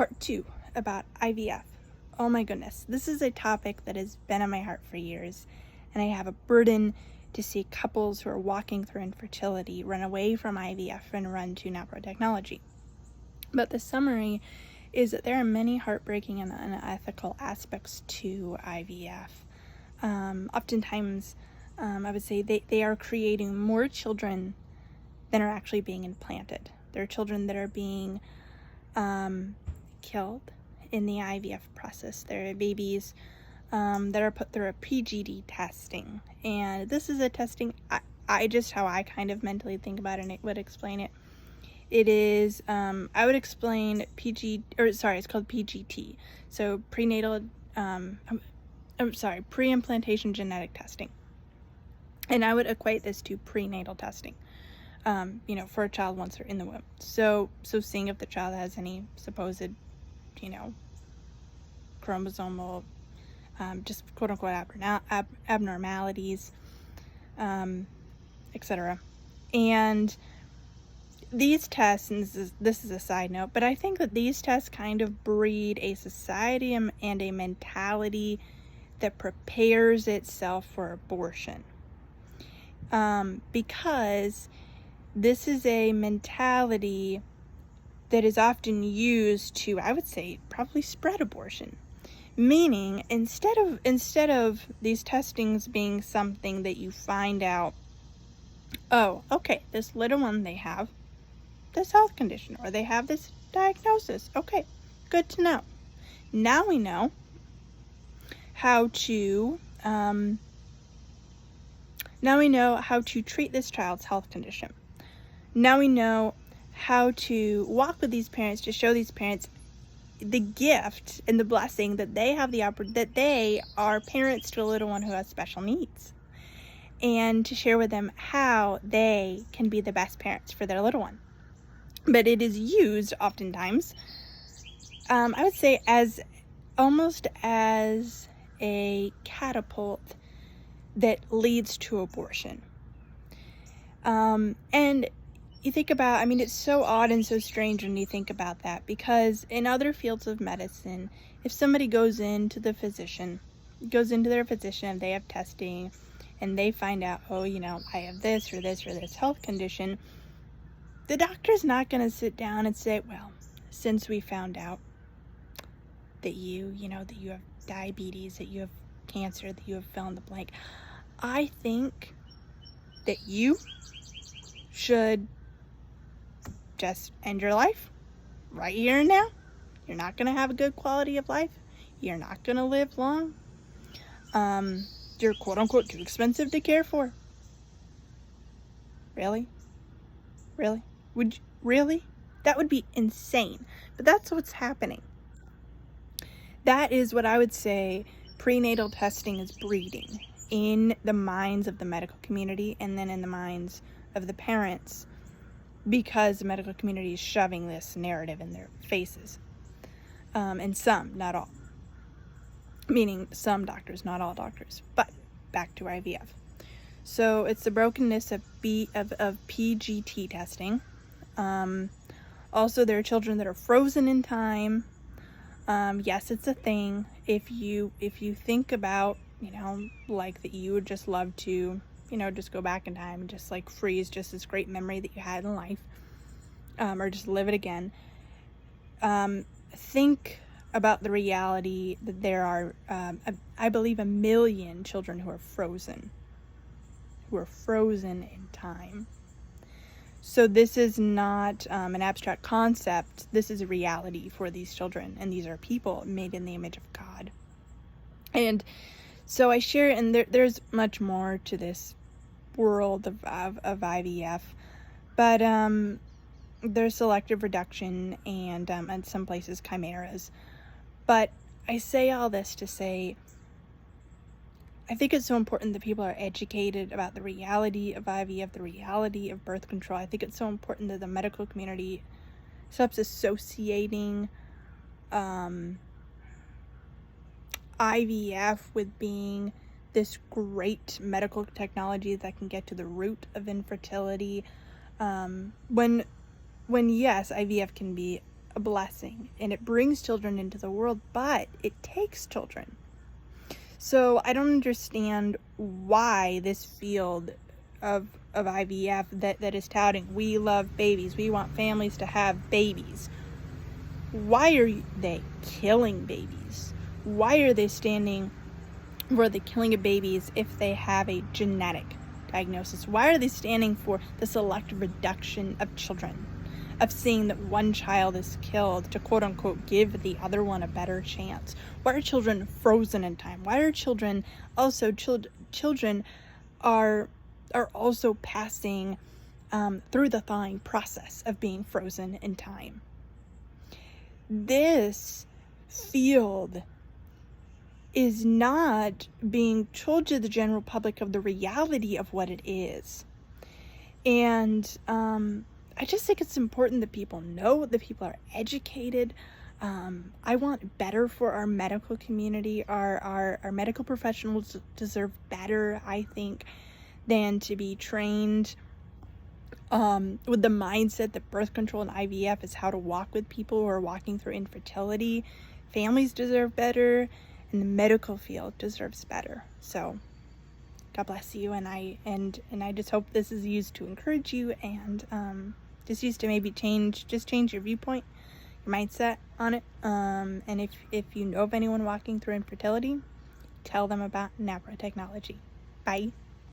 Part 2 about IVF. Oh my goodness, this is a topic that has been on my heart for years, and I have a burden to see couples who are walking through infertility run away from IVF and run to NaPro technology. But the summary is that there are many heartbreaking and unethical aspects to IVF. Oftentimes, I would say they are creating more children than are actually being implanted. There are children that are being killed in the IVF process. There are babies that are put through a PGD testing, and this is a testing, I just how I kind of mentally think about it and it would explain it. It is, I would explain it's called PGT, so pre-implantation genetic testing. And I would equate this to prenatal testing, for a child once they're in the womb. So seeing if the child has any supposed, chromosomal, just quote unquote abnormalities, etc. And these tests, and this is a side note, but I think that these tests kind of breed a society and a mentality that prepares itself for abortion. Because this is a mentality that is often used to, I would say, probably spread abortion. Meaning, instead of these testings being something that you find out, oh, okay, this little one, they have this health condition, or they have this diagnosis. Okay, good to know. Now we know how to treat this child's health condition. Now we know how to walk with these parents to show these parents the gift and the blessing that they have that they are parents to a little one who has special needs, and to share with them how they can be the best parents for their little one. But it is used oftentimes, I would say, as almost as a catapult that leads to abortion. And you think about, it's so odd and so strange when you think about that, because in other fields of medicine, if somebody goes into their physician, they have testing, and they find out, oh, I have this or this or this health condition, the doctor's not going to sit down and say, well, since we found out that you have diabetes, that you have cancer, that you have fill in the blank, I think that you should just end your life right here and now. You're not going to have a good quality of life. You're not going to live long. You're quote unquote too expensive to care for. Really? Really? That would be insane. But that's what's happening. That is what I would say prenatal testing is breeding in the minds of the medical community, and then in the minds of the parents, because the medical community is shoving this narrative in their faces. And some, not all. Meaning some doctors, not all doctors. But back to IVF. So it's the brokenness of PGT testing. Also, there are children that are frozen in time. Yes, it's a thing. If you think about, like that you would just love to, just go back in time and just like freeze just this great memory that you had in life, or just live it again. Think about the reality that there are, I believe, 1 million children who are frozen in time. So this is not an abstract concept. This is a reality for these children, and these are people made in the image of God. And so I share, and there's much more to this world of IVF, but there's selective reduction and in some places chimeras. But I say all this to say, I think it's so important that people are educated about the reality of IVF, the reality of birth control. I think it's so important that the medical community stops associating IVF with being this great medical technology that can get to the root of infertility. When yes, IVF can be a blessing and it brings children into the world, but it takes children. So I don't understand why this field of IVF that is touting, we love babies, we want families to have babies. Why are they killing babies? Why are they standing for the killing of babies if they have a genetic diagnosis? Why are they standing for the selective reduction of children? Of seeing that one child is killed to quote unquote give the other one a better chance? Why are children frozen in time? Why are children also children are also passing through the thawing process of being frozen in time? This field is not being told to the general public of the reality of what it is. And I just think it's important that people know, that people are educated. I want better for our medical community. Our medical professionals deserve better, I think, than to be trained with the mindset that birth control and IVF is how to walk with people who are walking through infertility. Families deserve better, and the medical field deserves better. So God bless you, and I just hope this is used to encourage you, and just used to maybe change your viewpoint, your mindset on it. And if you know of anyone walking through infertility, tell them about Napro technology. Bye.